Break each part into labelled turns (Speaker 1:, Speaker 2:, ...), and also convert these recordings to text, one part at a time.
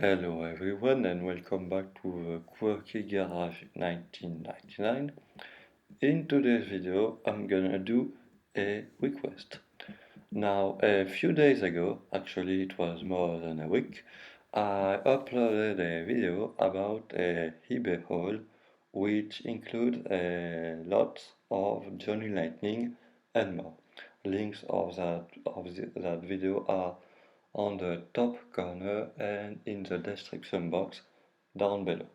Speaker 1: Hello everyone and welcome back to the Quirky Garage 1999. In today's video I'm gonna do a request. Now a few days ago, actually it was more than a week, I uploaded a video about a eBay haul which includes a lot of Johnny Lightning and more. Links of that video are on the top corner and in the description box down below.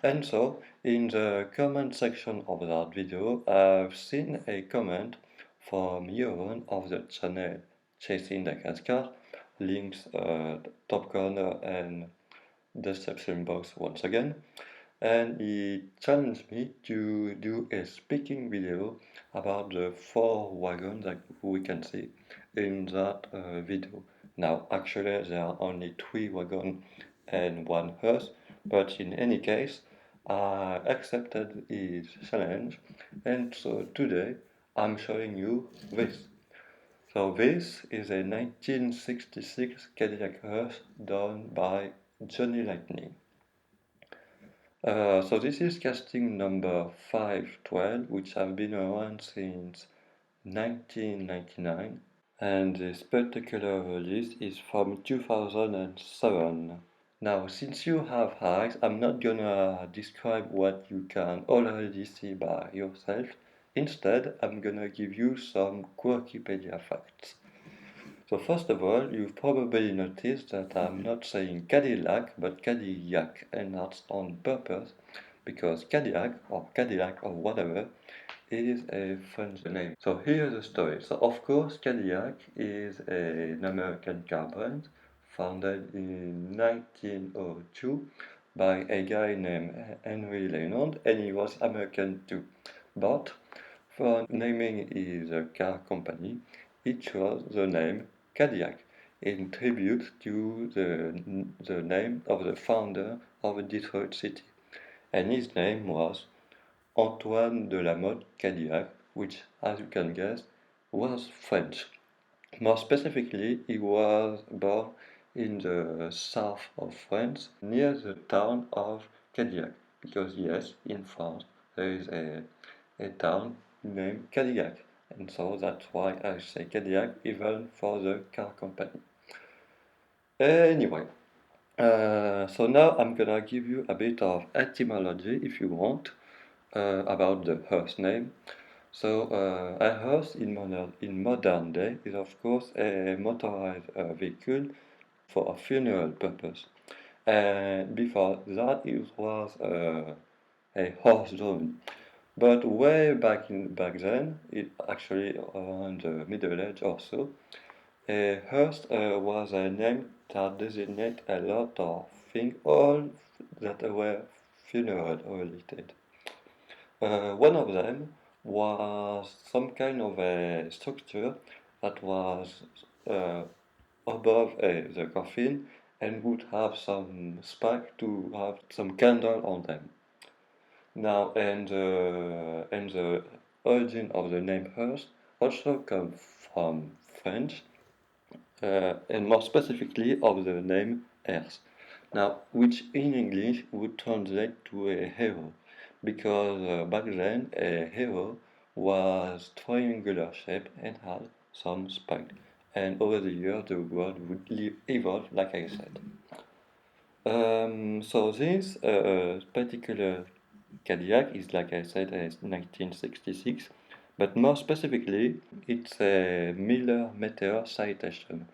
Speaker 1: And so, in the comment section of that video, I've seen a comment from Jeroen of the channel Chasing the Car. Links top corner and description box once again. And he challenged me to do a speaking video about the 4 wagons that we can see in that video. Now, actually, there are only 3 wagons and 1 hearse, but in any case, I accepted his challenge, and so today I'm showing you this. So this is a 1966 Cadillac Hearse done by Johnny Lightning. So this is casting number 512, which have been around since 1999, and this particular release is from 2007. Now, since you have eyes, I'm not gonna describe what you can already see by yourself. Instead, I'm gonna give you some Quirkipedia facts. So first of all, you've probably noticed that I'm not saying Cadillac, but Cadillac, and that's on purpose, because Cadillac or whatever is a French name. So here's the story. So of course, Cadillac is an American car brand founded in 1902 by a guy named Henry Leonard, and he was American too. But for naming his car company, he chose the name Cadillac in tribute to the name of the founder of Detroit City. And his name was Antoine de la Motte Cadillac, which, as you can guess, was French. More specifically, he was born in the south of France, near the town of Cadillac, because yes, in France there is a town named Cadillac, and so that's why I say Cadillac even for the car company. Anyway, so now I'm gonna give you a bit of etymology if you want about the hearse name. So a hearse in modern day is of course a motorized vehicle for a funeral purpose. And before that it was a horse-drawn. But way back then, it actually around the Middle Age or so, a hearse was a name that designated a lot of things, all that were funeral related. One of them was some kind of a structure that was uh, above the coffin and would have some spike to have some candle on them. Now, and the origin of the name hearse also comes from French, and more specifically of the name Hearse. Now, which in English would translate to a hero, because back then a hero was triangular shape and had some spike. And over the years the word would evolve, like I said. So this particular Cadillac is, like I said, a 1966, but more specifically, it's a Miller-Meteor citation.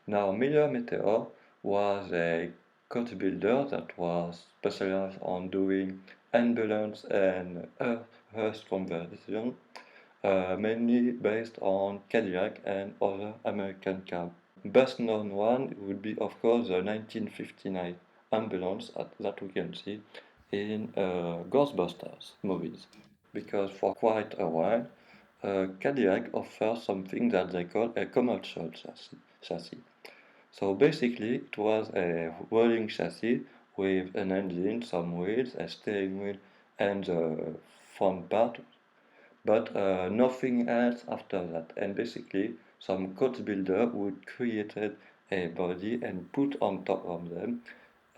Speaker 1: Now, Miller-Meteor was a coach builder that was specialized on doing ambulance and hearse conversion, mainly based on Cadillac and other American cars. Best known one would be, of course, the 1959 ambulance that we can see in Ghostbusters movies. Because for quite a while, Cadillac offers something that they call a commercial chassis. So basically, it was a rolling chassis with an engine, some wheels, a steering wheel, and the front part, but nothing else after that. And basically, some coach builder would create a body and put on top of them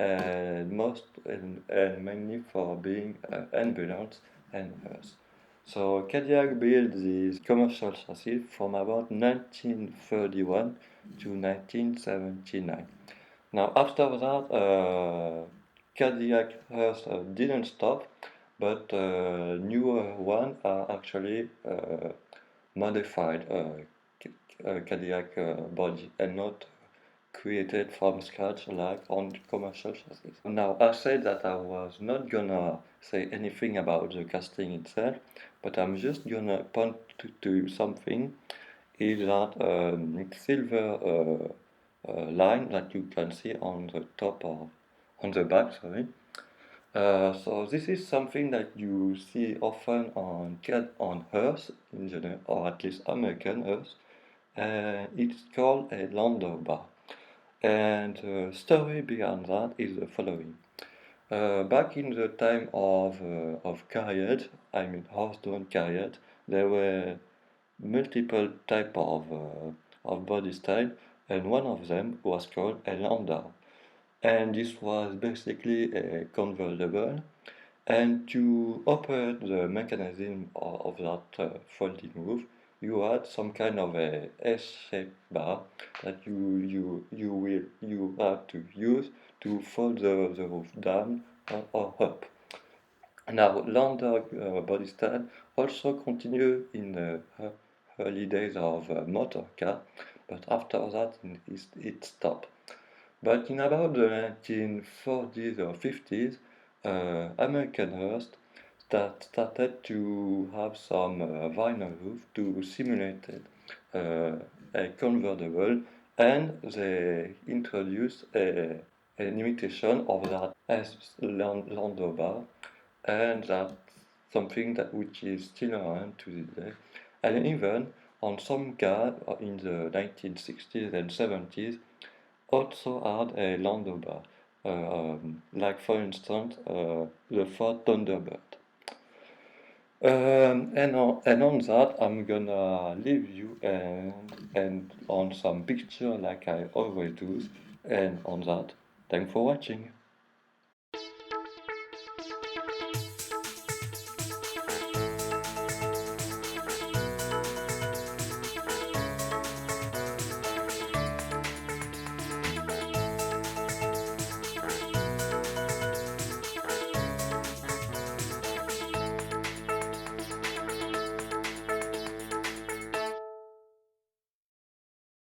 Speaker 1: and mainly for being ambulance and hearse. So Cadillac built this commercial chassis from about 1931 to 1979. Now after that, Cadillac Hearse didn't stop, but newer ones are actually modified Cadillac body and not created from scratch like on commercial chassis. Now, I said that I was not gonna say anything about the casting itself, but I'm just gonna point to something is that silver line that you can see on the top of, on the back, sorry. So this is something that you see often on Hearse in general, or at least American Hearse, and it's called a Landau bar. And the story behind that is the following. Back in the time of carriage, I mean horse-drawn carriage, there were multiple type of body style, and one of them was called a Landau. And this was basically a convertible. And to operate the mechanism of that folding roof, you had some kind of a S-shaped bar that you have to use to fold the roof down or up. Now, Landau body style also continued in the early days of motor car, but after that it stopped. But in about the 1940s or 50s, American Hearse started to have some vinyl roof to simulate a convertible, and they introduced an imitation of that as Landau bar, and that's something that which is still around to this day. And even on some cars in the 1960s and 70s also had a Landau bar, like for instance the Ford Thunderbird. And on that, I'm gonna leave you and on some picture like I always do. And on that, thanks for watching.